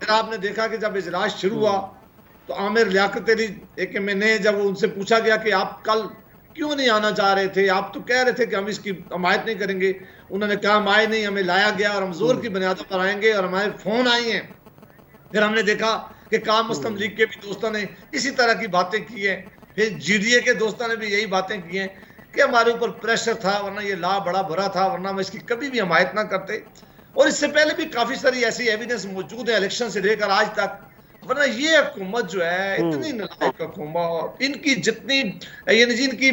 پھر آپ نے دیکھا کہ جب اجلاس شروع ہوا تو عامر لیاقت علی ایک MNA جب ان سے پوچھا گیا کہ آپ کل کیوں نہیں آنا چاہ رہے تھے، آپ تو کہہ رہے تھے کہ ہم اس کی حمایت نہیں کریں گے، انہوں نے کہا ہم آئے نہیں، ہمیں لایا گیا اور ہم زور کی بنیادوں پر آئیں گے، اور ہمارے فون آئی ہیں۔ پھر ہم نے دیکھا کہ کام مسلم لیگ کے بھی دوستوں نے اسی طرح کی باتیں کی ہیں، پھر GDA کے دوستوں نے بھی یہی باتیں کی ہیں کہ ہمارے اوپر پریشر تھا، ورنہ یہ لا بڑا برا تھا، ورنہ ہم اس کی کبھی بھی حمایت نہ کرتے۔ اور اس سے پہلے بھی کافی ساری ایسی ایویڈنس موجود ہے الیکشن سے لے کر آج تک، ورنہ یہ حکومت جو ہے اتنی نالائق حکومت، ان کی جتنی یعنی جن کی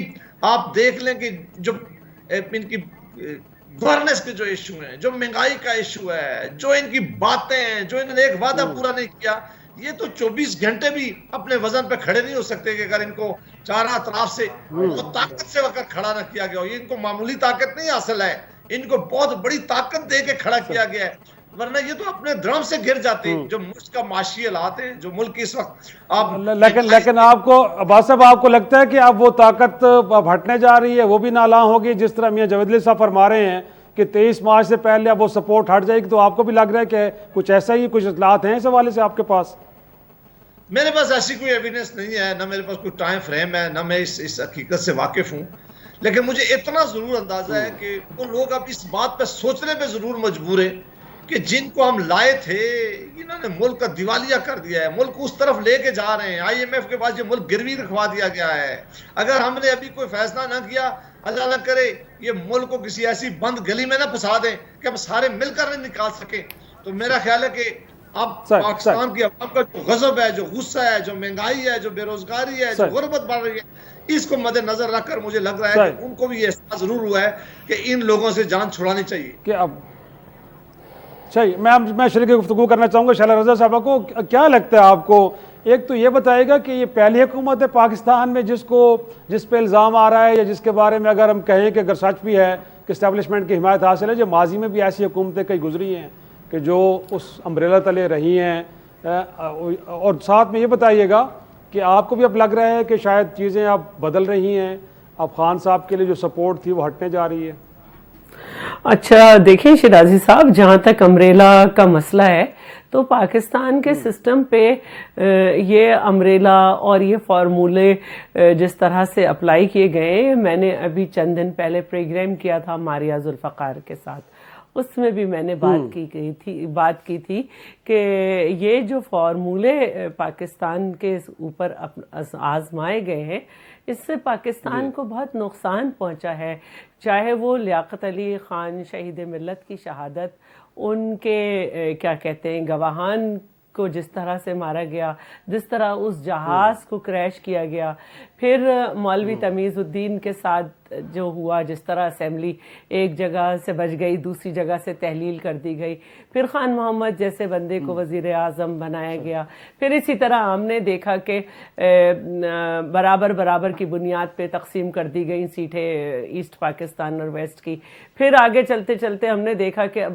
آپ دیکھ لیں کہ جو ان کی گورننس کے جو ایشو ہیں، جو مہنگائی کا ایشو ہے، جو ان کی باتیں ہیں، جو انہوں نے ایک وعدہ پورا نہیں کیا، یہ تو 24 گھنٹے بھی اپنے وزن پہ کھڑے نہیں ہو سکتے کہ اگر ان کو چاروں اطراف سے بہت طاقت سے وقت کھڑا نہ کیا گیا ہو۔ یہ ان کو معمولی طاقت نہیں حاصل ہے، ان کو بہت بڑی طاقت دے کے کھڑا کیا گیا ہے، ورنہ یہ تو اپنے درم سے گر جاتے ہیں۔ جو ملک کا معاشی حالات ہیں، جو ملک اس وقت آپ لیکن آپ کو عباس صاحب آپ کو لگتا ہے کہ اب وہ طاقت اب ہٹنے جا رہی ہے، وہ بھی نالاں ہوگی، جس طرح میاں جاوید علی صاحب فرما رہے ہیں کہ 23 مارچ سے پہلے اب وہ سپورٹ ہٹ جائے گی، تو آپ کو بھی لگ رہا ہے کہ کچھ ایسا ہی کچھ اطلاعات ہیں اس حوالے سے آپ کے پاس؟ میرے پاس ایسی کوئی ایویڈنس نہیں ہے، نہ میرے پاس کوئی ٹائم فریم ہے، نہ میں اس حقیقت سے واقف ہوں، لیکن مجھے اتنا ضرور اندازہ ہے کہ وہ لوگ اب اس بات پہ سوچنے پہ ضرور مجبور ہیں کہ جن کو ہم لائے تھے انہوں نے ملک کا دیوالیہ کر دیا ہے، ملک اس طرف لے کے جا رہے ہیں۔ IMF کے پاس یہ ملک گروی رکھوا دیا گیا ہے۔ اگر ہم نے ابھی کوئی فیصلہ نہ کیا، اللہ نہ کرے یہ ملک کو کسی ایسی بند گلی میں نہ پھنسا دیں کہ ہم سارے مل کر نہیں نکال سکیں، تو میرا خیال ہے کہ اب پاکستان کی عوام کا جو غضب ہے، جو غصہ ہے، جو مہنگائی ہے، جو بے روزگاری ہے، جو غربت بڑھ رہی ہے، اس کو مد نظر رکھ کر مجھے لگ رہا ہے کہ ان کو بھی یہ احساس ضرور ہوا ہے کہ ان لوگوں سے جان چھڑانی چاہیے۔ کہ اب صحیح، میں شریک گفتگو کرنا چاہوں گا شعلہ رضا صاحبہ کو۔ کیا لگتا ہے آپ کو، ایک تو یہ بتائے گا کہ یہ پہلی حکومت ہے پاکستان میں جس پہ الزام آ رہا ہے، یا جس کے بارے میں اگر ہم کہیں کہ اگر سچ بھی ہے کہ اسٹیبلشمنٹ کی حمایت حاصل ہے، جو ماضی میں بھی ایسی حکومتیں کئی گزری ہیں کہ جو اس امبریلا تلے رہی ہیں، اور ساتھ میں یہ بتائیے گا کہ آپ کو بھی اب لگ رہا ہے کہ شاید چیزیں اب بدل رہی ہیں، اب خان صاحب کے لیے جو سپورٹ تھی وہ ہٹنے جا رہی ہے؟ اچھا دیکھیں شیرازی صاحب، جہاں تک امبریلا کا مسئلہ ہے تو پاکستان کے سسٹم پہ یہ امبریلا اور یہ فارمولے جس طرح سے اپلائی کیے گئے، میں نے ابھی چند دن پہلے پروگرام کیا تھا ماریہ ذوالفقار کے ساتھ، اس میں بھی میں نے بات کی تھی کہ یہ جو فارمولے پاکستان کے اوپر آزمائے گئے ہیں، اس سے پاکستان کو بہت نقصان پہنچا ہے، چاہے وہ لیاقت علی خان شہید ملت کی شہادت، ان کے کیا کہتے ہیں گواہان کو جس طرح سے مارا گیا، جس طرح اس جہاز کو کریش کیا گیا، پھر مولوی تمیز الدین کے ساتھ جو ہوا، جس طرح اسمبلی ایک جگہ سے بچ گئی، دوسری جگہ سے تحلیل کر دی گئی، پھر خان محمد جیسے بندے کو وزیر اعظم بنایا گیا، پھر اسی طرح ہم نے دیکھا کہ برابر کی بنیاد پہ تقسیم کر دی گئی سیٹیں ایسٹ پاکستان اور ویسٹ کی، پھر آگے چلتے چلتے ہم نے دیکھا کہ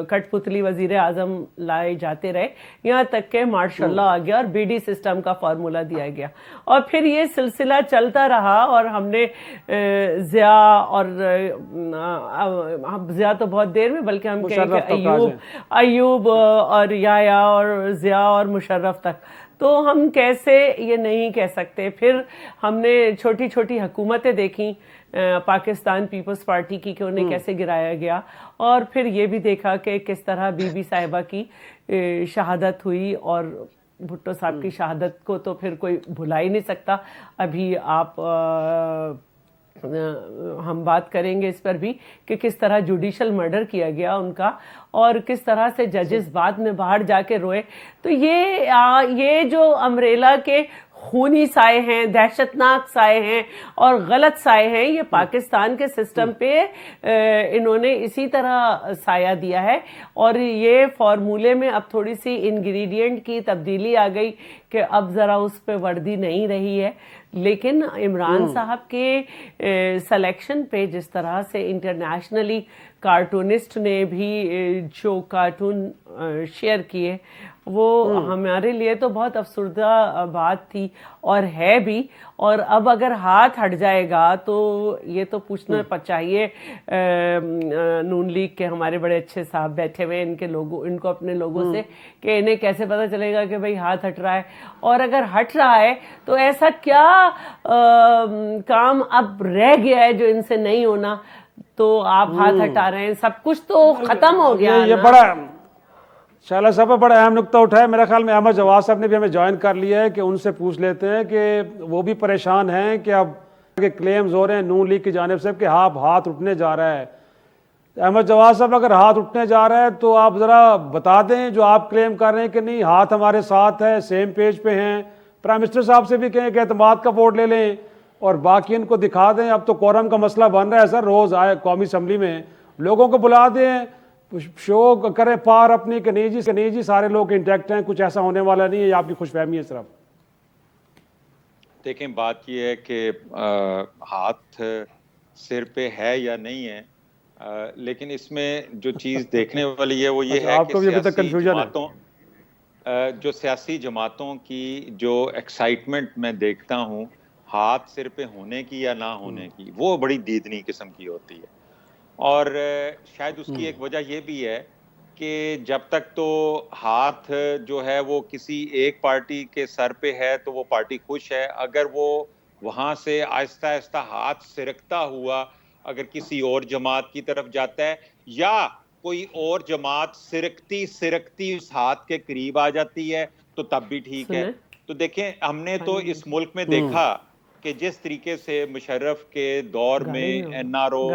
کٹ پتلی وزیر اعظم لائے جاتے رہے، یہاں تک کہ مارشاء اللہ آ گیا اور BD سسٹم کا فارمولہ دیا گیا، اور پھر یہ سلسلہ چلتا رہا، اور ہم نے ضیاء تو بہت دیر میں، بلکہ ہم کہیں کہ ایوب اور یحییٰ اور ضیاء اور مشرف تک، تو ہم کیسے یہ نہیں کہہ سکتے۔ پھر ہم نے چھوٹی چھوٹی حکومتیں دیکھیں پاکستان پیپلز پارٹی کی کہ انہیں کیسے گرایا گیا، اور پھر یہ بھی دیکھا کہ کس طرح بی بی صاحبہ کی شہادت ہوئی، اور بھٹو صاحب کی شہادت کو تو پھر کوئی بھلا ہی نہیں سکتا۔ ابھی ہم بات کریں گے اس پر بھی کہ کس طرح جوڈیشل مرڈر کیا گیا ان کا، اور کس طرح سے ججز بعد میں باہر جا کے روئے۔ تو یہ جو امبریلا کے خونی سائے ہیں، دہشت ناک سائے ہیں اور غلط سائے ہیں، یہ پاکستان کے سسٹم پہ انہوں نے اسی طرح سایہ دیا ہے، اور یہ فارمولے میں اب تھوڑی سی انگریڈینٹ کی تبدیلی آ گئی کہ اب ذرا اس پہ وردی نہیں رہی ہے، لیکن عمران صاحب کے سلیکشن پہ جس طرح سے انٹرنیشنلی کارٹونسٹ نے بھی جو کارٹون شیئر کیے وہ ہمارے لیے تو بہت افسردہ بات تھی اور ہے بھی. اور اب اگر ہاتھ ہٹ جائے گا تو یہ تو پوچھنا چاہیے نون لیگ کے ہمارے بڑے اچھے صاحب بیٹھے ہوئے ان کو اپنے لوگوں سے کہ انہیں کیسے پتہ چلے گا کہ بھئی ہاتھ ہٹ رہا ہے. اور اگر ہٹ رہا ہے تو ایسا کیا کام اب رہ گیا ہے جو ان سے نہیں ہونا, تو آپ ہاتھ ہٹا رہے ہیں, سب کچھ تو ختم ہو گیا. یہ بڑا شالا صاحب بڑا اہم نقطہ اٹھایا. میرے خیال میں احمد جواد صاحب نے بھی ہمیں جوائن کر لیا ہے کہ ان سے پوچھ لیتے ہیں کہ وہ بھی پریشان ہیں کہ اب کلیمز ہو رہے ہیں نون لیگ کی جانب سے کہ ہاتھ اٹھنے جا رہا ہے. احمد جواد صاحب اگر ہاتھ اٹھنے جا رہا ہے تو آپ ذرا بتا دیں جو آپ کلیم کر رہے ہیں کہ نہیں ہاتھ ہمارے ساتھ ہے, سیم پیج پہ ہیں. پرائم منسٹر صاحب سے بھی کہیں کہ اعتماد کا ووٹ لے لیں اور باقی ان کو دکھا دیں. اب تو کورم کا مسئلہ بن رہا ہے سر, روز آئے قومی اسمبلی میں لوگوں کو بلا دیں, شو کریں پار اپنی کہ نہیں جی سارے لوگ انٹیکٹ ہیں, کچھ ایسا ہونے والا نہیں ہے, یہ آپ کی خوش فہمی ہے صرف. دیکھیں بات یہ ہے کہ ہاتھ سر پہ ہے یا نہیں ہے, لیکن اس میں جو چیز دیکھنے والی ہے وہ یہ ہے کہ سیاسی جماعتوں کی جو ایکسائٹمنٹ میں دیکھتا ہوں ہاتھ سر پہ ہونے کی یا نہ ہونے کی, وہ بڑی دیدنی قسم کی ہوتی ہے. اور شاید اس کی ایک وجہ یہ بھی ہے کہ جب تک تو ہاتھ جو ہے وہ کسی ایک پارٹی کے سر پہ ہے تو وہ پارٹی خوش ہے. اگر وہ وہاں سے آہستہ آہستہ ہاتھ سرکتا ہوا اگر کسی اور جماعت کی طرف جاتا ہے یا کوئی اور جماعت سرکتی اس ہاتھ کے قریب آ جاتی ہے تو تب بھی ٹھیک ہے. تو دیکھیں ہم نے تو اس ملک میں دیکھا کہ جس طریقے سے مشرف کے دور میں این آر او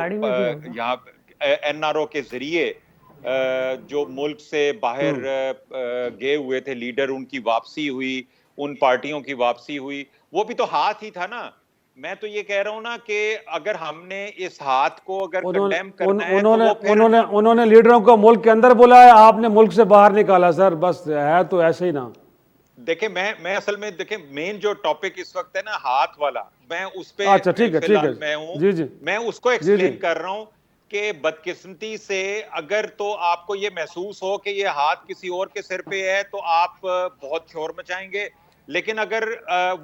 کے ذریعے جو ملک سے باہر گئے ہوئے تھے لیڈر, ان کی واپسی ہوئی, ان پارٹیوں کی واپسی ہوئی, وہ بھی تو ہاتھ ہی تھا نا. میں تو یہ کہہ رہا ہوں نا کہ اگر ہم نے اس ہاتھ کو اگر کنڈیم کرنا ہے تو وہ پھر انہوں نے لیڈروں کو ملک کے اندر بلایا, آپ نے ملک سے باہر نکالا سر, بس ہے تو ایسے ہی نا. دیکھیں میں اصل میں دیکھیں مین جو ٹاپک اس وقت ہے نا ہاتھ والا, میں اس پہ میں اس کو ایکسپلین کر رہا ہوں کہ بدقسمتی سے اگر تو آپ کو یہ محسوس ہو کہ یہ ہاتھ کسی اور کے سر پہ ہے تو آپ بہت شور مچائیں گے, لیکن اگر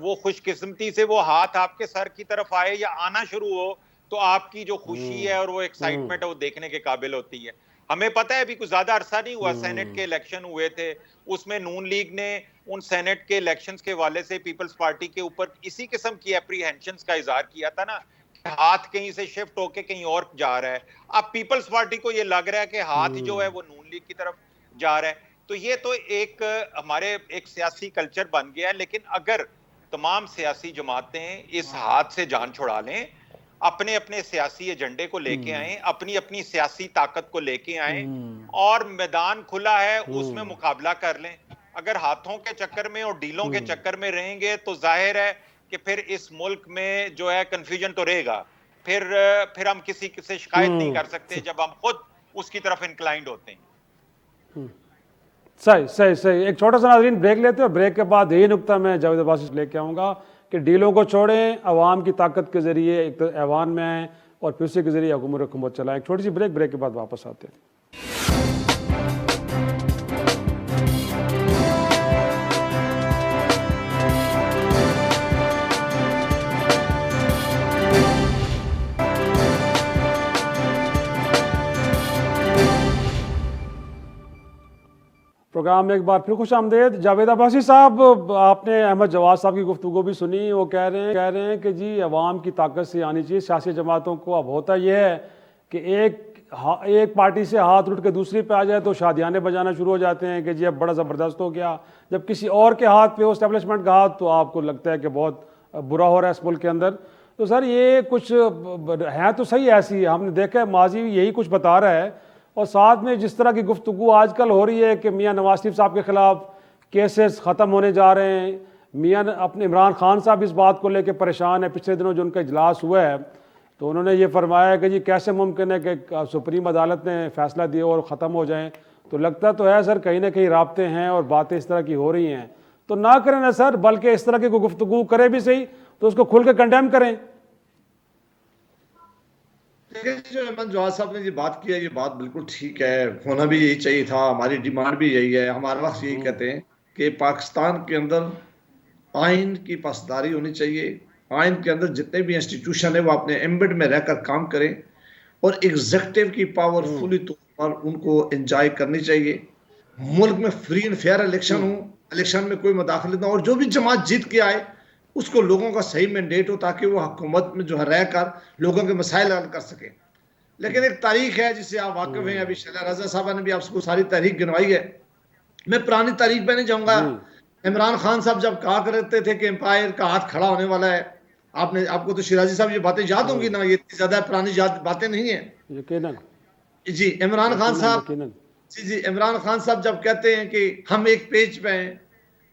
وہ خوش قسمتی سے وہ ہاتھ آپ کے سر کی طرف آئے یا آنا شروع ہو تو آپ کی جو خوشی ہے اور وہ ایکسائٹمنٹ ہے وہ دیکھنے کے قابل ہوتی ہے. ہمیں پتہ ہے ابھی کچھ زیادہ عرصہ نہیں ہوا, سینٹ کے الیکشن ہوئے تھے, اس میں نون لیگ نے ان سینٹ کے الیکشنز کے حوالے سے پیپلز پارٹی کے اوپر اسی قسم کی اپریہنشنز کا اظہار کیا تھا نا کہ ہاتھ کہیں سے شفٹ ہو کے کہیں اور جا رہا ہے. اب پیپلز پارٹی کو یہ لگ رہا ہے کہ ہاتھ جو ہے وہ نون لیگ کی طرف جا رہا ہے. تو یہ تو ایک ہمارے ایک سیاسی کلچر بن گیا ہے. لیکن اگر تمام سیاسی جماعتیں اس ہاتھ سے جان چھڑا لیں, اپنے اپنے سیاسی ایجنڈے کو لے کے آئیں, اپنی اپنی سیاسی طاقت کو لے کے آئیں اور میدان کھلا ہے اس میں مقابلہ کر لیں. اگر ہاتھوں کے چکر میں اور ڈیلوں کے چکر میں رہیں گے تو ظاہر ہے کہ پھر اس ملک میں جو ہے کنفیوژن تو رہے گا. پھر ہم کسی سے شکایت نہیں کر سکتے جب ہم خود اس کی طرف انکلائنڈ ہوتے ہیں. صحیح. ایک چھوٹا سا ناظرین بریک لیتے ہیں, اور بریک کے بعد یہی نقطہ میں جاوید عباسی سے لے کے آؤں گا کہ ڈیلوں کو چھوڑیں, عوام کی طاقت کے ذریعے ایک ایوان میں آئیں اور پھر اسی کے ذریعے حکومت چلائیں. ایک چھوٹی سی بریک کے بعد واپس آتے ہیں. پروگرام میں ایک بار پھر خوش آمدید. جاوید عباسی صاحب, آپ نے احمد جواد صاحب کی گفتگو بھی سنی. وہ کہہ رہے ہیں کہ جی عوام کی طاقت سے آنی چاہیے سیاسی جماعتوں کو. اب ہوتا یہ ہے کہ ایک پارٹی سے ہاتھ اٹھ کے دوسری پہ آ جائے تو شادیانے بجانا شروع ہو جاتے ہیں کہ جی اب بڑا زبردست ہو گیا. جب کسی اور کے ہاتھ پہ ہو, اسٹیبلشمنٹ کا ہاتھ, تو آپ کو لگتا ہے کہ بہت برا ہو رہا ہے اس ملک کے اندر. تو سر یہ کچھ ہے تو صحیح ایسی, ہم نے دیکھا ہے ماضی یہی کچھ بتا رہا ہے. اور ساتھ میں جس طرح کی گفتگو آج کل ہو رہی ہے کہ میاں نواز شریف صاحب کے خلاف کیسز ختم ہونے جا رہے ہیں, میاں اپنے عمران خان صاحب اس بات کو لے کے پریشان ہے. پچھلے دنوں جو ان کا اجلاس ہوا ہے تو انہوں نے یہ فرمایا کہ جی کیسے ممکن ہے کہ سپریم عدالت نے فیصلہ دیا اور ختم ہو جائیں. تو لگتا تو ہے سر کہیں نہ کہیں رابطے ہیں اور باتیں اس طرح کی ہو رہی ہیں. تو نہ کریں نا سر, بلکہ اس طرح کی کوئی گفتگو کرے بھی صحیح تو اس کو کھل کے کنڈیم کریں. جو احمد جواد صاحب نے یہ بات کی ہے یہ بات بالکل ٹھیک ہے, ہونا بھی یہی چاہیے تھا, ہماری ڈیمانڈ بھی یہی ہے. ہمارے وقت یہی کہتے ہیں کہ پاکستان کے اندر آئین کی پاسداری ہونی چاہیے, آئین کے اندر جتنے بھی انسٹیٹیوشن ہیں وہ اپنے ایمبٹ میں رہ کر کام کریں, اور ایگزیکٹو کی پاور فلی طور پر ان کو انجوائے کرنی چاہیے. ملک میں فری اینڈ فیئر الیکشن ہو, الیکشن میں کوئی مداخلت نہ ہو, اور جو بھی جماعت جیت کے آئے اس کو لوگوں کا صحیح مینڈیٹ ہو تاکہ وہ حکومت میں جو ہے رہ کر لوگوں کے مسائل حل کر سکے. لیکن ایک تاریخ ہے جس سے آپ واقف ہیں, ابھی شیلا رضا صاحبہ نے بھی آپ کو ساری تاریخ گنوائی ہے, میں پرانی تاریخ پہ نہیں جاؤں گا. عمران خان صاحب جب کہا کرتے تھے کہ امپائر کا ہاتھ کھڑا ہونے والا ہے, آپ کو تو شیرازی صاحب یہ باتیں یاد ہوں گی نا, یہ اتنی زیادہ پرانی باتیں نہیں ہیں. جی عمران خان صاحب جی عمران خان صاحب جب کہتے ہیں کہ ہم ایک پیج پہ ہیں,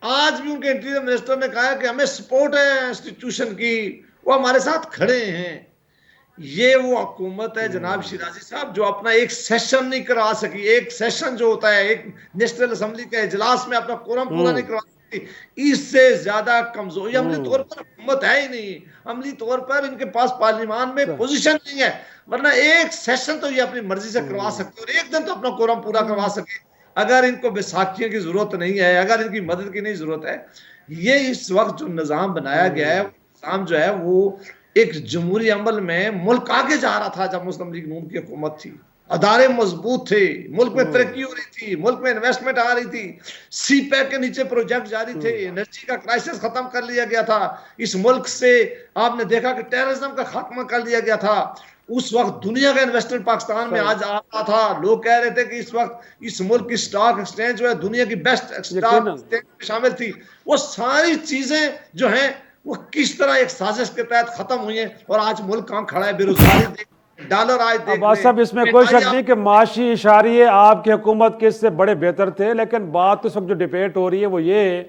آج بھی ان کے انٹیریئر منسٹر نے کہا کہ ہمیں سپورٹ ہے انسٹیٹیوشن کی, وہ ہمارے ساتھ کھڑے ہیں. یہ وہ حکومت ہے جناب شیرازی صاحب جو اپنا ایک سیشن نہیں کروا سکی. ایک سیشن جو ہوتا ہے ایک نیشنل اسمبلی کے اجلاس میں اپنا قورم پورا نہیں کروا سکتی. اس سے زیادہ کمزور یہ عملی طور پر حکومت ہے ہی نہیں. عملی طور پر ان کے پاس پارلیمان میں پوزیشن نہیں ہے, ورنہ ایک سیشن تو یہ اپنی مرضی سے کروا سکتے اور ایک دن تو اپنا قورم پورا کروا سکے. اگر ان کو بیساکھیوں کی ضرورت نہیں ہے, اگر ان کی مدد کی نہیں ضرورت ہے, یہ اس وقت جو نظام بنایا گیا ہے نظام جو ہے وہ ایک جمہوری عمل میں ملک آگے جا رہا تھا. جب مسلم لیگ نون کی حکومت تھی ادارے مضبوط تھے, ملک میں ترقی ہو رہی تھی, ملک میں انویسٹمنٹ آ رہی تھی, سی پیک کے نیچے پروجیکٹ جاری تھے, انرجی کا کرائسس ختم کر لیا گیا تھا, اس ملک سے آپ نے دیکھا کہ ٹیررزم کا خاتمہ کر لیا گیا تھا. اس وقت دنیا کا انویسٹر پاکستان میں آج آ رہا تھا. لوگ کہہ رہے تھے کہ اس وقت اس ملک کی سٹاک ایکسچینج جو ہے دنیا کی بیسٹ سٹاک ایکسچینج میں شامل تھی. وہ ساری چیزیں جو ہیں وہ کس طرح ایک سازش کے تحت ختم ہوئی ہیں, اور آج ملک کہاں کھڑا ہے. بے روزگاری ڈالر آج دیکھ عباس صاحب اس میں کوئی شک نہیں کہ معاشی اشاریے آپ کی حکومت کے اس سے بڑے بہتر تھے, لیکن بات اس وقت جو ڈیبیٹ ہو رہی ہے وہ یہ ہے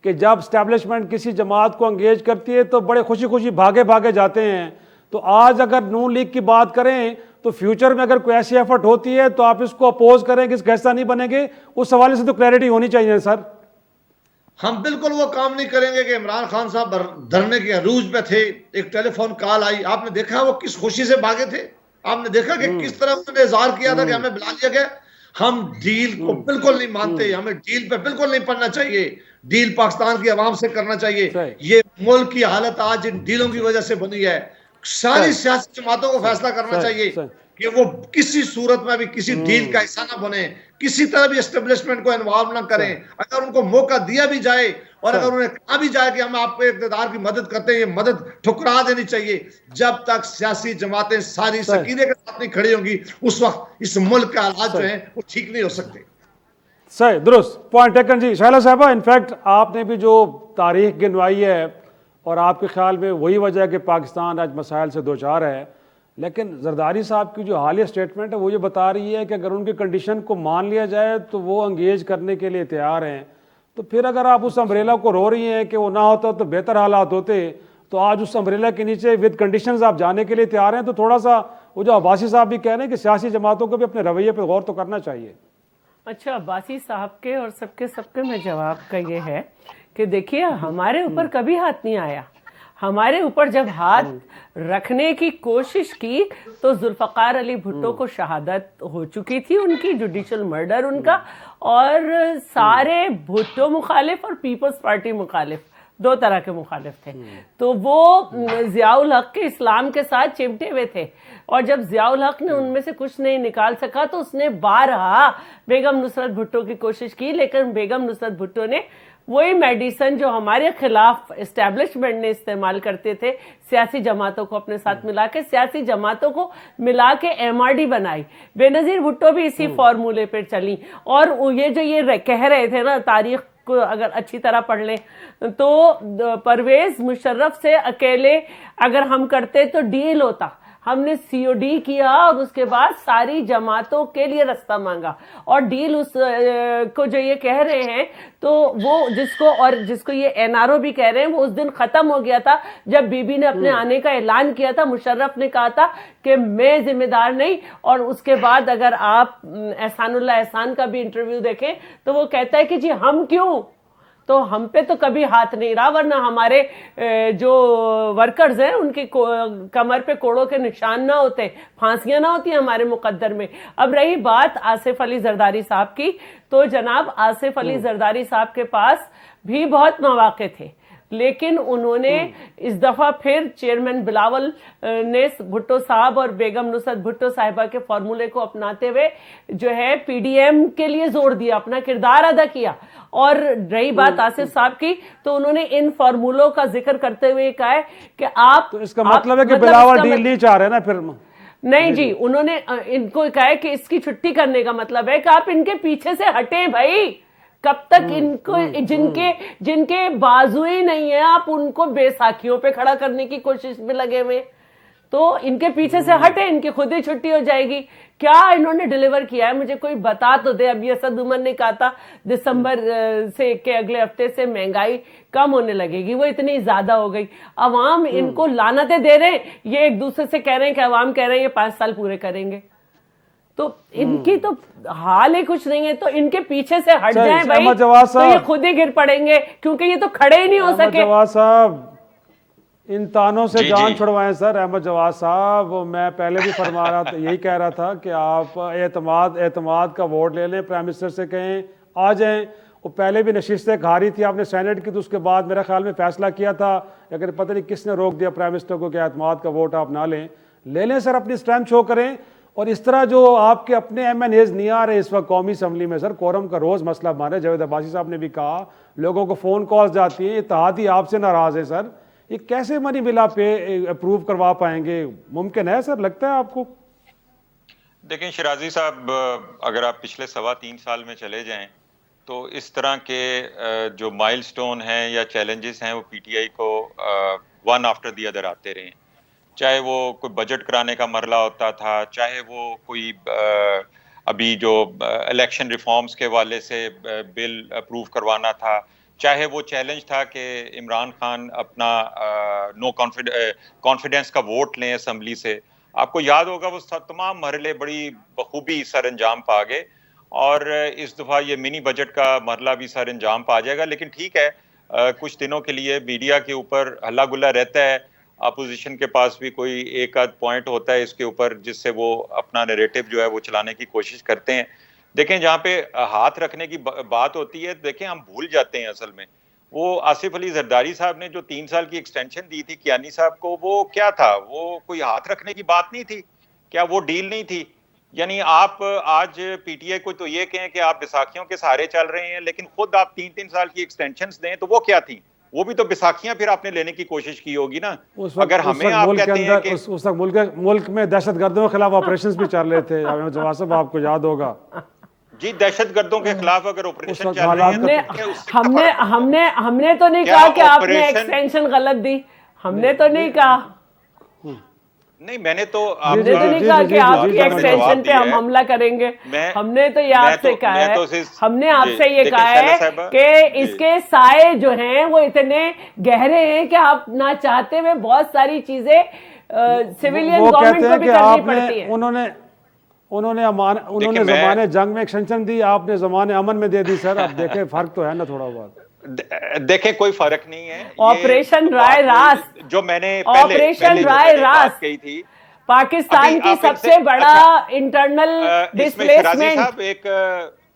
کہ جب اسٹیبلشمنٹ کسی جماعت کو انگیج کرتی ہے تو بڑے خوشی خوشی بھاگے جاتے ہیں. تو آج اگر نون لیگ کی بات کریں تو فیوچر میں اگر کوئی ایسی ایفرٹ ہوتی ہے تو آپ اس کو اپوز کریں کہ اس کا حصہ نہیں بنیں گے, اس حوالے سے تو کلیئرٹی ہونی چاہیے سر. ہم بالکل وہ کام نہیں کریں گے کہ عمران خان صاحب دھرنے کے عروج پہ تھے, ایک ٹیلی فون کال آئی, آپ نے دیکھا وہ کس خوشی سے بھاگے تھے, آپ نے دیکھا کہ کس طرح انہوں نے اظہار کیا تھا کہ ہمیں بلا لیا گیا. ہم ڈیل کو بالکل نہیں مانتے, ہمیں ڈیل پہ بالکل نہیں پڑنا چاہیے, ڈیل پاکستان کی عوام سے کرنا چاہیے. یہ ملک کی حالت آج ان ڈیلوں کی وجہ سے بنی ہے. ساری سیاسی جماعتوں کو فیصلہ کرنا چاہیے کہ وہ کسی صورت میں بھی کسی ڈیل کا حصہ نہ بنے, کسی طرح بھی اسٹیبلشمنٹ کو انوالو نہ کریں. اگر ان کو موقع دیا بھی جائے اور اگر انہیں کہا بھی جائے کہ ہم آپ کو اقتدار کی مدد کرتے ہیں, یہ مدد ٹھکرا دینی چاہیے. جب تک سیاسی جماعتیں ساری سکینے کے ساتھ نہیں کھڑی ہوں گی اس وقت اس ملک کے حالات جو ہیں وہ ٹھیک نہیں ہو سکتے. صحیح, درست پوائنٹ ٹیکن. جی شائلہ صاحبہ, انفیکٹ آپ نے بھی جو تاریخ گنوائی ہے اور آپ کے خیال میں وہی وجہ ہے کہ پاکستان آج مسائل سے دوچار ہے, لیکن زرداری صاحب کی جو حالیہ سٹیٹمنٹ ہے وہ یہ بتا رہی ہے کہ اگر ان کی کنڈیشن کو مان لیا جائے تو وہ انگیج کرنے کے لیے تیار ہیں. تو پھر اگر آپ اس امبریلا کو رو رہی ہیں کہ وہ نہ ہوتا تو بہتر حالات ہوتے, تو آج اس امبریلا کے نیچے ود کنڈیشنز آپ جانے کے لیے تیار ہیں, تو تھوڑا سا وہ جو عباسی صاحب بھی کہہ رہے ہیں کہ سیاسی جماعتوں کو بھی اپنے رویے پہ غور تو کرنا چاہیے. اچھا, عباسی صاحب کے اور سب کے میں جواب کا یہ ہے کہ دیکھیے ہمارے اوپر کبھی ہاتھ نہیں آیا. ہمارے اوپر جب ہاتھ رکھنے کی کوشش کی تو ذوالفقار علی بھٹو کو شہادت ہو چکی تھی, ان کی جوڈیشل مرڈر ان کا, اور سارے بھٹو مخالف اور پیپلز پارٹی مخالف, دو طرح کے مخالف تھے. تو وہ ضیاء الحق کے اسلام کے ساتھ چمٹے ہوئے تھے, اور جب ضیاء الحق نے ان میں سے کچھ نہیں نکال سکا تو اس نے بارہا بیگم نصرت بھٹو کی کوشش کی, لیکن بیگم نصرت بھٹو نے وہی میڈیسن جو ہمارے خلاف اسٹیبلشمنٹ نے استعمال کرتے تھے, سیاسی جماعتوں کو اپنے ساتھ ملا کے, سیاسی جماعتوں کو ملا کے ایم آر ڈی بنائی. بے نظیر بھٹو بھی اسی فارمولے پہ چلی, اور یہ جو یہ کہہ رہے تھے نا, تاریخ کو اگر اچھی طرح پڑھ لیں تو پرویز مشرف سے اکیلے اگر ہم کرتے تو ڈیل ہوتا. ہم نے سی او ڈی کیا اور اس کے بعد ساری جماعتوں کے لیے رستہ مانگا, اور ڈیل اس کو جو یہ کہہ رہے ہیں تو وہ جس کو یہ این آر او بھی کہہ رہے ہیں, وہ اس دن ختم ہو گیا تھا جب بی بی نے اپنے آنے کا اعلان کیا تھا. مشرف نے کہا تھا کہ میں ذمہ دار نہیں, اور اس کے بعد اگر آپ احسان اللہ احسان کا بھی انٹرویو دیکھیں تو وہ کہتا ہے کہ جی ہم کیوں, تو ہم پہ تو کبھی ہاتھ نہیں رہا, ورنہ ہمارے جو ورکرز ہیں ان کی کمر پہ کوڑوں کے نشان نہ ہوتے, پھانسیاں نہ ہوتی ہمارے مقدر میں. اب رہی بات آصف علی زرداری صاحب کی, تو جناب آصف علی زرداری صاحب کے پاس بھی بہت مواقع تھے, لیکن انہوں نے اس دفعہ پھر چیئرمین بلاول نے بھٹو صاحب اور بیگم نصرت بھٹو صاحبہ کے فارمولے کو اپناتے ہوئے جو ہے پی ڈی ایم کے لیے زور دیا, اپنا کردار ادا کیا. اور رہی بات آصف صاحب کی, تو انہوں نے ان فارمولوں کا ذکر کرتے ہوئے کہا ہے کہ آپ, اس کا مطلب ہے کہ بلاول ڈیل نہیں چاہ رہے نا پھر. نہیں جی, انہوں نے ان کو کہا ہے کہ اس کی چھٹی کرنے کا مطلب ہے کہ آپ ان کے پیچھے سے ہٹیں بھائی. کب تک ان کو, جن کے بازو ہی نہیں ہیں, آپ ان کو بیساکھیوں پہ کھڑا کرنے کی کوشش میں لگے ہوئے, تو ان کے پیچھے سے ہٹے, ان کی خود ہی چھٹی ہو جائے گی. کیا انہوں نے ڈیلیور کیا ہے مجھے کوئی بتا تو دے. ابھی اسد عمر نے کہا تھا دسمبر سے کے اگلے ہفتے سے مہنگائی کم ہونے لگے گی, وہ اتنی زیادہ ہو گئی. عوام ان کو لعنتیں دے رہے ہیں, یہ ایک دوسرے سے کہہ رہے ہیں کہ عوام کہہ رہے ہیں یہ 5 سال پورے کریں گے. تو ان کی تو حال ہی کچھ نہیں ہے, تو ان کے پیچھے سے ہٹ جائیں بھائی, تو یہ خود ہی گر پڑیں گے, کیونکہ یہ تو کھڑے ہی نہیں ہو سکے. جواد صاحب ان تانوں سے جان چھڑوائیں سر. احمد جواد صاحب, میں پہلے بھی فرما رہا تھا, یہی کہہ رہا تھا کہ آپ اعتماد کا ووٹ لے لیں, پرائم منسٹر سے کہیں آ جائیں. وہ پہلے بھی نشستیں کھا رہی تھی آپ نے سینٹ کی, تو اس کے بعد میرا خیال میں فیصلہ کیا تھا, لیکن پتہ نہیں کس نے روک دیا پرائم منسٹر کو کہ اعتماد کا ووٹ آپ نہ لیں. لے لیں سر, اپنی اسٹرینتھ شو کریں. اور اس طرح جو آپ کے اپنے ایم این ایز نہیں آ رہے اس وقت قومی اسمبلی میں سر, کورم کا روز مسئلہ بن رہا ہے. جاوید عباسی صاحب نے بھی کہا لوگوں کو فون کالز جاتی ہیں, اتحادی آپ سے ناراض ہے سر. یہ کیسے منی بلا پہ اپروو کروا پائیں گے؟ ممکن ہے سر, لگتا ہے آپ کو؟ دیکھیں شیرازی صاحب, اگر آپ پچھلے 3.25 سال میں چلے جائیں تو اس طرح کے جو مائل سٹون ہیں یا چیلنجز ہیں وہ پی ٹی آئی کو ون آفٹر دی ادر آتے رہے ہیں. چاہے وہ کوئی بجٹ کرانے کا مرحلہ ہوتا تھا, چاہے وہ کوئی ابھی جو الیکشن ریفارمز کے حوالے سے بل اپروو کروانا تھا, چاہے وہ چیلنج تھا کہ عمران خان اپنا نو کانفیڈنس کا ووٹ لیں اسمبلی سے. آپ کو یاد ہوگا وہ تمام مرحلے بڑی بخوبی سر انجام پا گئے, اور اس دفعہ یہ منی بجٹ کا مرحلہ بھی سر انجام پا جائے گا. لیکن ٹھیک ہے, کچھ دنوں کے لیے میڈیا کے اوپر ہلا گلا رہتا ہے, اپوزیشن کے پاس بھی کوئی ایک آدھ پوائنٹ ہوتا ہے اس کے اوپر جس سے وہ اپنا نیریٹو جو ہے وہ چلانے کی کوشش کرتے ہیں. دیکھیں جہاں پہ ہاتھ رکھنے کی بات ہوتی ہے, دیکھیں ہم بھول جاتے ہیں اصل میں وہ آصف علی زرداری صاحب نے جو 3 سال کی ایکسٹینشن دی تھی کیانی صاحب کو, وہ کیا تھا؟ وہ کوئی ہاتھ رکھنے کی بات نہیں تھی کیا؟ وہ ڈیل نہیں تھی؟ یعنی آپ آج پی ٹی آئی کو تو یہ کہیں کہ آپ بیساکھیوں کے سہارے چل رہے ہیں, لیکن خود آپ 3 سال کی ایکسٹینشنز دیں تو وہ کیا تھیں؟ وہ بھی تو بیساکھیاں پھر آپ نے لینے کی کوشش کی ہوگی نا. اگر ہمیں آپ کہتے ہیں کہ اس وقت ملک میں دہشت گردوں کے خلاف آپریشنز بھی چل رہے تھے, جواد صاحب آپ کو یاد ہوگا. جی, دہشت گردوں کے خلاف اگر آپریشن چل رہے ہیں, ہم نے تو نہیں کہا کہ آپ نے ایکسٹینشن غلط دی, ہم نے تو نہیں کہا. نہیں, میں نے تو نہیں کہا کہ آپ کی ایکسٹینشن پہ ہم حملہ کریں گے. ہم نے تو یہ آپ سے کہا ہے, ہم نے آپ سے یہ کہا ہے کہ اس کے سائے جو ہیں وہ اتنے گہرے ہیں کہ آپ نہ چاہتے ہوئے بہت ساری چیزیں سویلین گورنمنٹ کو بھی کرنی پڑتی ہیں. انہوں نے زمانے جنگ میں ایکسٹینشن دی, آپ نے زمانے امن میں دے دی سر. اب دیکھیں فرق تو ہے نا تھوڑا بہت. دیکھیں کوئی فرق نہیں ہے. آپریشن رائے راست, جو میں نے آپریشن رائے راست کہی تھی, پاکستان کی سب سے بڑا انٹرنل ڈسپلیسمنٹ. ایک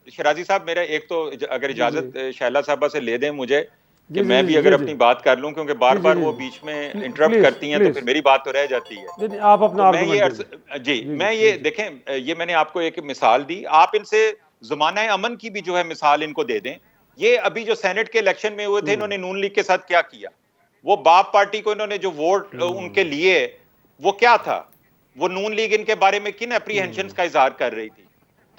شیرازی صاحب میرا ایک تو اگر اجازت شائلہ صاحبہ سے لے دیں مجھے کہ میں بھی اگر اپنی بات کر لوں, کیونکہ بار بار وہ بیچ میں انٹرپٹ کرتی ہیں تو پھر میری بات تو رہ جاتی ہے. آپ اپنا میں یہ دیکھیں, یہ میں نے آپ کو ایک مثال دی, آپ ان سے زمانہ امن کی بھی جو ہے مثال ان کو دے دیں. یہ ابھی جو سینٹ کے الیکشن میں ہوئے تھے, انہوں نے نون لیگ کے ساتھ کیا کیا؟ وہ باپ پارٹی کو انہوں نے جو ووٹ ان کے لیے وہ کیا تھا؟ وہ نون لیگ ان کے بارے میں کن اپریہنشنز کا اظہار کر رہی تھی؟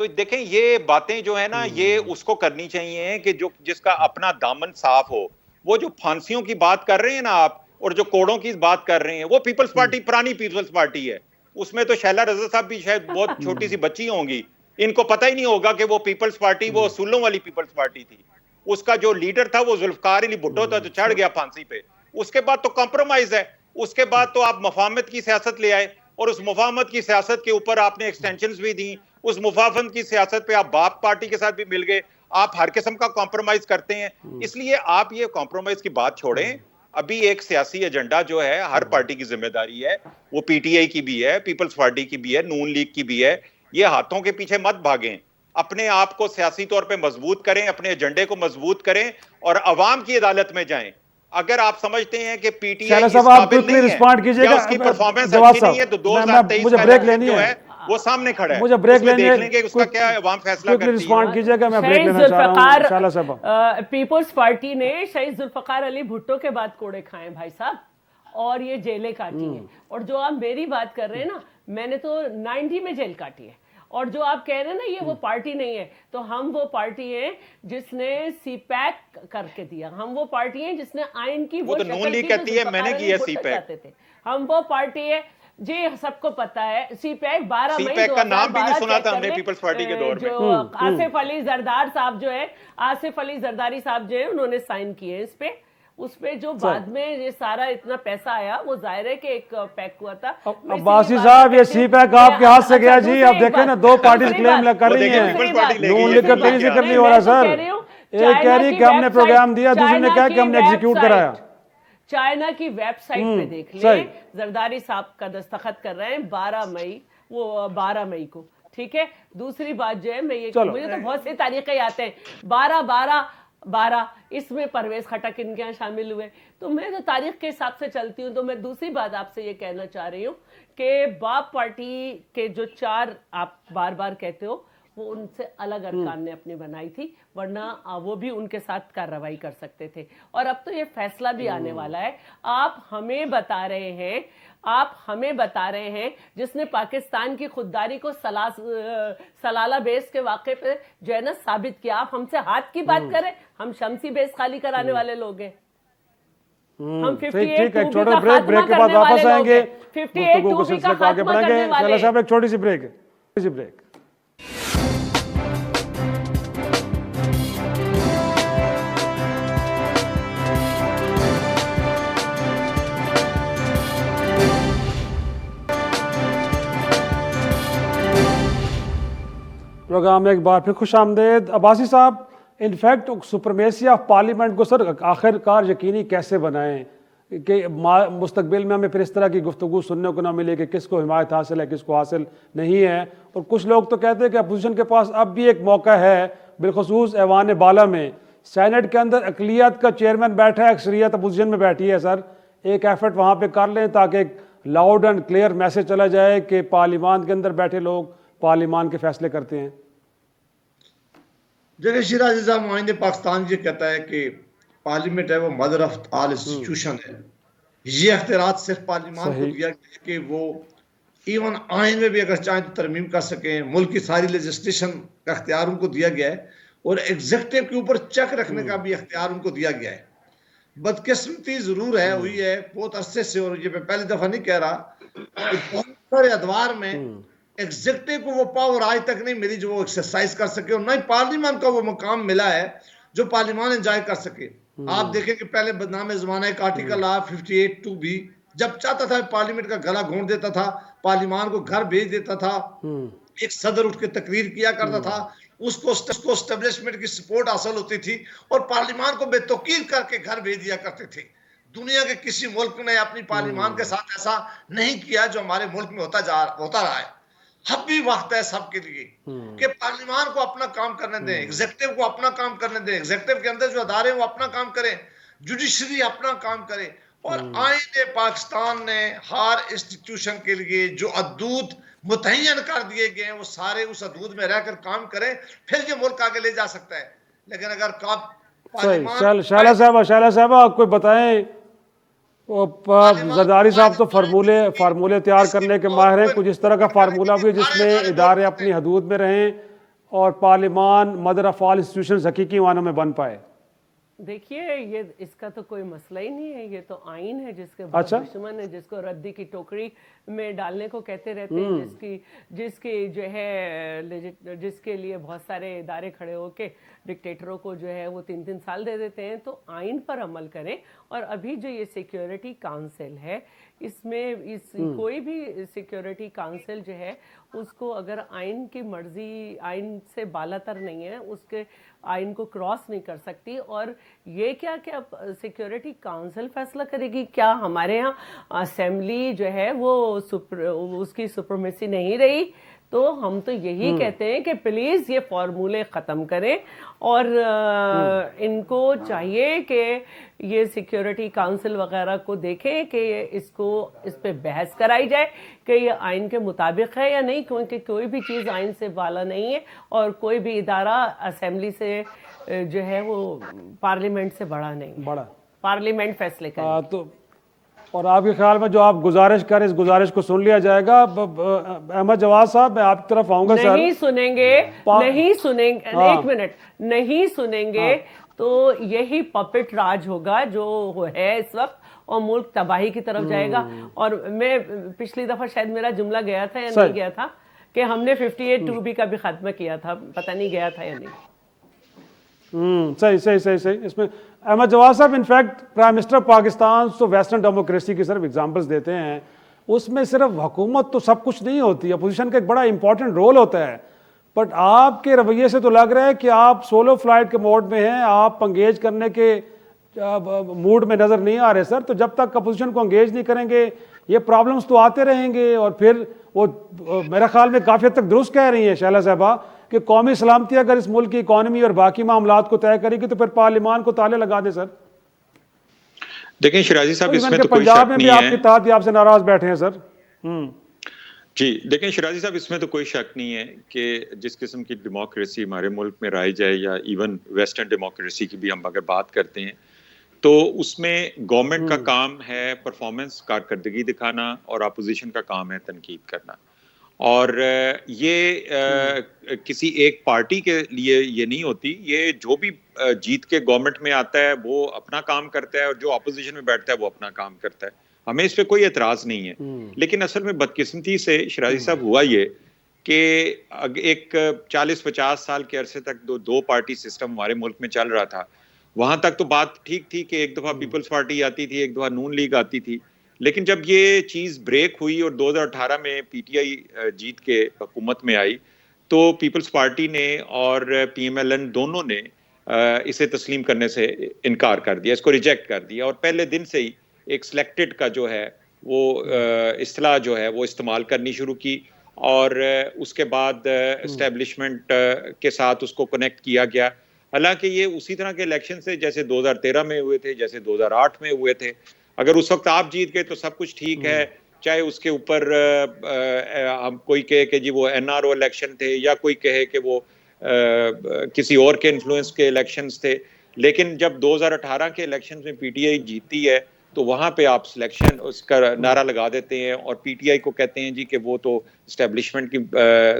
تو دیکھیں یہ باتیں جو ہے نا, یہ اس کو کرنی چاہیے کہ جس کا اپنا دامن صاف ہو. وہ جو پھانسیوں کی بات کر رہے ہیں نا آپ, اور جو کوڑوں کی بات کر رہے ہیں, وہ پیپلز پارٹی پرانی پیپلز پارٹی ہے. اس میں تو شائلہ رضا صاحب بھی شاید بہت چھوٹی سی بچی ہوں گی, ان کو پتہ ہی نہیں ہوگا کہ وہ پیپلز پارٹی وہ اصولوں والی پیپلز پارٹی تھی. اس کا جو لیڈر تھا وہ ذوالفقار علی بھٹو تھا, جو چڑھ گیا پھانسی پہ. اس کے بعد تو کمپرومائز ہے, اس کے بعد تو آپ مفاہمت کی سیاست لے آئے. اور اس مفاہمت کی سیاست کے اوپر آپ نے ایکسٹینشنز بھی دی, اس مفاہمت کی سیاست پہ آپ باپ پارٹی کے ساتھ بھی مل گئے, آپ ہر قسم کا کمپرومائز کرتے ہیں. اس لیے آپ یہ کمپرومائز کی بات چھوڑیں. ابھی ایک سیاسی ایجنڈا جو ہے ہر پارٹی کی ذمہ داری ہے, وہ پی ٹی آئی کی بھی ہے, پیپلز پارٹی کی بھی ہے, نون لیگ کی بھی ہے. یہ ہاتھوں کے پیچھے مت بھاگیں, اپنے آپ کو سیاسی طور پہ مضبوط کریں, اپنے ایجنڈے کو مضبوط کریں اور عوام کی عدالت میں جائیں. اگر آپ سمجھتے ہیں کہ پی ٹی آئی اس قابل نہیں ہے یا اس کی پرفارمنس اچھی نہیں ہے تو 2023 کا الیکشن جو ہے وہ سامنے کھڑا ہے, مجھے بریک دیکھ لیں گے اس کا کیا عوام فیصلہ کرتی ہے. پیپلز پارٹی نے شہید ذوالفقار علی بھٹو کے بعد کوڑے کھائے بھائی صاحب, اور یہ جیلیں کاٹی ہیں. اور جو آپ میری بات کر رہے ہیں نا, میں نے تو 90 میں جیل کاٹی ہے. اور جو آپ کہہ رہے ہیں نا یہ وہ پارٹی نہیں ہے, تو ہم وہ پارٹی ہیں جس نے سی پیک کر کے دیا, ہم وہ پارٹی ہیں جس نے آئین کی وہ نون لیگ کہتی ہے, میں نے کی ہے سی پیک. ہم وہ پارٹی ہے جی, سب کو پتا ہے سی پیک 12 مئی 2012 کا نام بھی نہیں سنا تھا ہم نے پیپلز پارٹی کے دور میں. جو آصف علی زردار صاحب جو ہے, آصف علی زرداری صاحب جو ہے, انہوں نے سائن کیے اس پہ جو بعد میں یہ سارا اتنا پیسہ آیا وہ ظاہر ہے کہ ایک پیک ہوا تھا. عباسی صاحب یہ سی پیک آپ کے ہاتھ سے گیا جی. اب دیکھیں نا دو پارٹیز کلیم کر رہی ہیں, نون لیگ کا کہیں ذکر نہیں ہو رہا سر. ایک کہہ رہی کہ ہم نے پروگرام دیا, دوسرے نے کہا کہ ہم نے ایگزیکیوٹ کرایا. چائنا کی ویب سائٹ پہ دیکھ لیں, زرداری صاحب کا دستخط کر رہے ہیں 12 مئی کو, ٹھیک ہے. دوسری بات جو ہے, مجھے تو بہت سی تاریخیں یاد ہیں, 12 اس میں پرویز خٹک ان کے یہاں شامل ہوئے. تو میں تو تاریخ کے حساب سے چلتی ہوں. تو میں دوسری بات آپ سے یہ کہنا چاہ رہی ہوں کہ باپ پارٹی کے جو 4 آپ بار بار کہتے ہو, وہ ان سے الگ ارکان نے اپنی بنائی تھی, ورنہ وہ بھی ان کے ساتھ کارروائی کر سکتے تھے. اور اب تو یہ فیصلہ بھی آنے والا ہے. آپ ہمیں بتا رہے ہیں جس نے پاکستان کی خودداری کو سلالہ بیس کے واقعے پہ جو ہے نا ثابت کیا. آپ ہم سے ہاتھ کی بات کریں, ہم شمسی بیس خالی کرانے والے لوگ ہیں. ہم 58 چھوٹا بریک کے بعد واپس آئیں گے, گفتگو کو سلسلے کو آگے بڑھائیں گے. چلو صاحب ایک چھوٹی سی بریک. پروگرام میں ایک بار پھر خوش آمدید. عباسی صاحب, انفیکٹ سپرمیسی آف پارلیمنٹ کو سر آخر کار یقینی کیسے بنائیں کہ مستقبل میں ہمیں پھر اس طرح کی گفتگو سننے کو نہ ملے کہ کس کو حمایت حاصل ہے کس کو حاصل نہیں ہے. اور کچھ لوگ تو کہتے ہیں کہ اپوزیشن کے پاس اب بھی ایک موقع ہے, بالخصوص ایوان بالا میں سینٹ کے اندر اقلیت کا چیئرمین بیٹھا ہے, اکثریت اپوزیشن میں بیٹھی ہے. سر ایک ایفرٹ وہاں پہ کر لیں تاکہ ایک لاؤڈ اینڈ کلیئر میسج چلا جائے کہ پارلیمان کے اندر بیٹھے لوگ پارلیمان کے فیصلے کرتے ہیں. دیکھیں شیراز صاحب, معاہدہ پاکستان یہ کہتا ہے کہ پارلیمنٹ ہے وہ مدر آف آل انسٹیٹیوشن ہے. یہ اختیارات صرف پارلیمان کو دیا گیا کہ وہ ایون آئین میں بھی اگر چاہیں تو ترمیم کر سکیں. ملک کی ساری لیجسلیشن کا اختیار ان کو دیا گیا ہے, اور ایگزیکٹو کے اوپر چیک رکھنے کا بھی اختیار ان کو دیا گیا ہے. بدقسمتی ضرور ہے, ہوئی ہے بہت عرصے سے, اور یہ میں پہلی دفعہ نہیں کہہ رہا, بہت سارے ادوار میں ایگزیکٹو کو وہ پاور آج تک نہیں ملی جو وہ ایکسرسائز کر سکے, اور نہ ہی پارلیمان کا وہ مقام ملا ہے جو پارلیمان انجوائے کر سکے. آپ دیکھیں کہ پہلے بدنام زمانہ ایک آرٹیکل لا 58(2)B, جب چاہتا تھا پارلیمنٹ کا گلا گھونٹ دیتا تھا, پارلیمان کو گھر بھیج دیتا تھا, ایک صدر اٹھ کے تقریر کیا کرتا تھا, اس کو اسٹیبلشمنٹ کی سپورٹ حاصل ہوتی تھی, اور پارلیمان کو بے توقیر کر کے گھر بھیج دیا کرتے تھے. دنیا کے کسی ملک نے اپنی پارلیمان کے ساتھ ایسا نہیں کیا جو ہمارے ملک میں ہوتا رہا ہے. اب بھی وقت ہے سب کے لیے کہ پارلیمان کو اپنا کام کرنے دیں, ایگزیکٹو کو اپنا کام کرنے دیں, ایگزیکٹو کے اندر جو ادارے ہیں وہ اپنا کام کریں, جوڈیشری اپنا کام کرے. اور آئین پاکستان نے ہر انسٹیٹیوشن کے لیے جو حدود متعین کر دیے گئے ہیں وہ سارے اس حدود میں رہ کر کام کریں, پھر یہ ملک آگے لے جا سکتا ہے. لیکن اگر شائلہ صاحب آپ کو بتائیں, زرداری صاحب تو فارمولے تیار کرنے کے ماہر ہیں, کچھ اس طرح کا فارمولہ بھی جس میں ادارے اپنی حدود میں رہیں اور پارلیمان مدر آف آل انسٹیٹیوشنز حقیقی معنوں میں بن پائے. دیکھیے یہ اس کا تو کوئی مسئلہ ہی نہیں ہے, یہ تو آئین ہے جس کے دشمن ہے, جس کو ردی کی ٹوکری میں ڈالنے کو کہتے رہتے ہیں, جس کی جو ہے جس کے لیے بہت سارے ادارے کھڑے ہو کے ڈکٹیٹروں کو جو ہے وہ 3 سال دے دیتے ہیں. تو آئین پر عمل کریں. اور ابھی جو یہ سیکیورٹی کاؤنسل ہے اس میں کوئی بھی سیکیورٹی کونسل جو ہے اس کو اگر آئین کی مرضی آئین سے بالاتر نہیں ہے, اس کے آئین کو کراس نہیں کر سکتی. اور یہ کیا کہ اب سیکیورٹی کونسل فیصلہ کرے گی؟ کیا ہمارے ہاں اسمبلی جو ہے وہ اس کی سپرمیسی نہیں رہی؟ تو ہم تو یہی کہتے ہیں کہ پلیز یہ فارمولے ختم کریں, اور ان کو چاہیے کہ یہ سیکیورٹی کونسل وغیرہ کو دیکھیں کہ اس پہ بحث کرائی جائے کہ یہ آئین کے مطابق ہے یا نہیں, کیونکہ کوئی بھی چیز آئین سے بالا نہیں ہے, اور کوئی بھی ادارہ اسمبلی سے جو ہے وہ پارلیمنٹ سے بڑا نہیں, پارلیمنٹ فیصلے کرے. تو اور آپ کے خیال میں جو آپ گزارش کریں, اس گزارش کو سن لیا جائے گا؟ احمد جواد صاحب, میں آپ کی طرف آؤں گا. نہیں سنیں گے, ایک منٹ, نہیں سنیں گے تو یہی پپٹ راج ہوگا جو ہے اس وقت, اور ملک تباہی کی طرف جائے گا. اور میں پچھلی دفعہ شاید میرا جملہ گیا تھا یا نہیں گیا تھا کہ ہم نے 58(2)B کا بھی خاتمہ کیا تھا, پتہ نہیں گیا تھا یا نہیں. صحیح. اس میں احمد جواد صاحب, انفیکٹ پرائم منسٹر پاکستان تو ویسٹرن ڈیموکریسی کی صرف ایگزامپلس دیتے ہیں, اس میں صرف حکومت تو سب کچھ نہیں ہوتی, اپوزیشن کا ایک بڑا امپورٹنٹ رول ہوتا ہے. بٹ آپ کے رویے سے تو لگ رہا ہے کہ آپ سولو فلائٹ کے موڈ میں ہیں, آپ انگیج کرنے کے موڈ میں نظر نہیں آ رہے سر. تو جب تک اپوزیشن کو انگیج نہیں کریں گے یہ پرابلمس تو آتے رہیں گے. اور پھر وہ میرے خیال میں کافی حد تک درست کہہ رہی ہیں شیلا صاحبہ کہ قومی سلامتی اگر اس ملک کی اکانومی اور باقی معاملات کو طے کرے گی تو پھر پارلیمان کو تالے لگا دیں سر. دیکھیں شرازی صاحب, اس میں تو کوئی پنجاب شک میں نہیں بھی ہے, آپ کے تحت آپ سے ناراض بیٹھے ہیں سر. جی دیکھیں شرازی صاحب, اس میں تو کوئی شک نہیں ہے کہ جس قسم کی ڈیموکریسی ہمارے ملک میں رائج جائے, یا ایون ویسٹرن ڈیموکریسی کی بھی ہم اگر بات کرتے ہیں, تو اس میں گورنمنٹ کا کام ہے پرفارمنس, کارکردگی دکھانا, اور اپوزیشن کا کام ہے تنقید کرنا. اور یہ کسی ایک پارٹی کے لیے یہ نہیں ہوتی, یہ جو بھی جیت کے گورنمنٹ میں آتا ہے وہ اپنا کام کرتا ہے, اور جو اپوزیشن میں بیٹھتا ہے وہ اپنا کام کرتا ہے. ہمیں اس پہ کوئی اعتراض نہیں ہے. لیکن اصل میں بدقسمتی سے شرازی صاحب ہوا یہ کہ ایک 40-50 سال کے عرصے تک دو پارٹی سسٹم ہمارے ملک میں چل رہا تھا. وہاں تک تو بات ٹھیک تھی کہ ایک دفعہ پیپلز پارٹی آتی تھی, ایک دفعہ نون لیگ آتی تھی. لیکن جب یہ چیز بریک ہوئی اور 2018 میں پی ٹی آئی جیت کے حکومت میں آئی, تو پیپلز پارٹی نے اور پی ایم ایل این دونوں نے اسے تسلیم کرنے سے انکار کر دیا, اس کو ریجیکٹ کر دیا, اور پہلے دن سے ہی ایک سلیکٹڈ کا جو ہے وہ اصطلاح جو ہے وہ استعمال کرنی شروع کی, اور اس کے بعد اسٹیبلشمنٹ کے ساتھ اس کو کنیکٹ کیا گیا. حالانکہ یہ اسی طرح کے الیکشن سے جیسے 2013 میں ہوئے تھے, جیسے 2008 میں ہوئے تھے. اگر اس وقت آپ جیت گئے تو سب کچھ ٹھیک ہے, چاہے اس کے اوپر ہم کوئی کہے کہ جی وہ این آر او الیکشن تھے, یا کوئی کہے کہ وہ کسی اور کے انفلوئنس کے الیکشنز تھے. لیکن جب 2018 کے الیکشنز میں پی ٹی آئی جیتی ہے تو وہاں پہ آپ سلیکشن اس کا نعرہ لگا دیتے ہیں, اور پی ٹی آئی کو کہتے ہیں جی کہ وہ تو اسٹیبلشمنٹ کی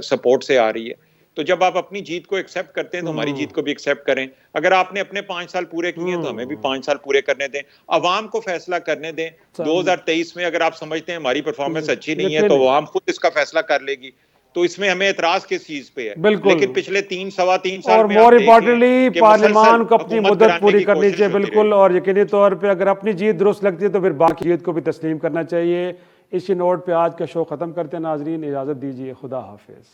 سپورٹ سے آ رہی ہے. تو جب آپ اپنی جیت کو ایکسیپٹ کرتے ہیں تو ہماری جیت کو بھی ایکسیپٹ کریں. اگر آپ نے اپنے 5 سال پورے کیے ہیں تو ہمیں بھی 5 سال پورے کرنے دیں, عوام کو فیصلہ کرنے دیں. 2023 میں اگر آپ سمجھتے ہیں ہماری پرفارمنس اچھی نہیں ہے تو عوام خود اس کا فیصلہ کر لے گی. تو اس میں ہمیں اعتراض کس چیز پہ ہے؟ لیکن پچھلے 3-3.25 سال اور مور امپورٹنٹلی پارلیمان کو اپنی مدت پوری کرنی چاہیے. بالکل, اور یقینی طور پہ اگر اپنی جیت درست لگتی ہے تو پھر باقی جیت کو بھی تسلیم کرنا چاہیے. اسی نوٹ پہ آج کا شو ختم کرتے ہیں. ناظرین اجازت دیجیے, خدا حافظ.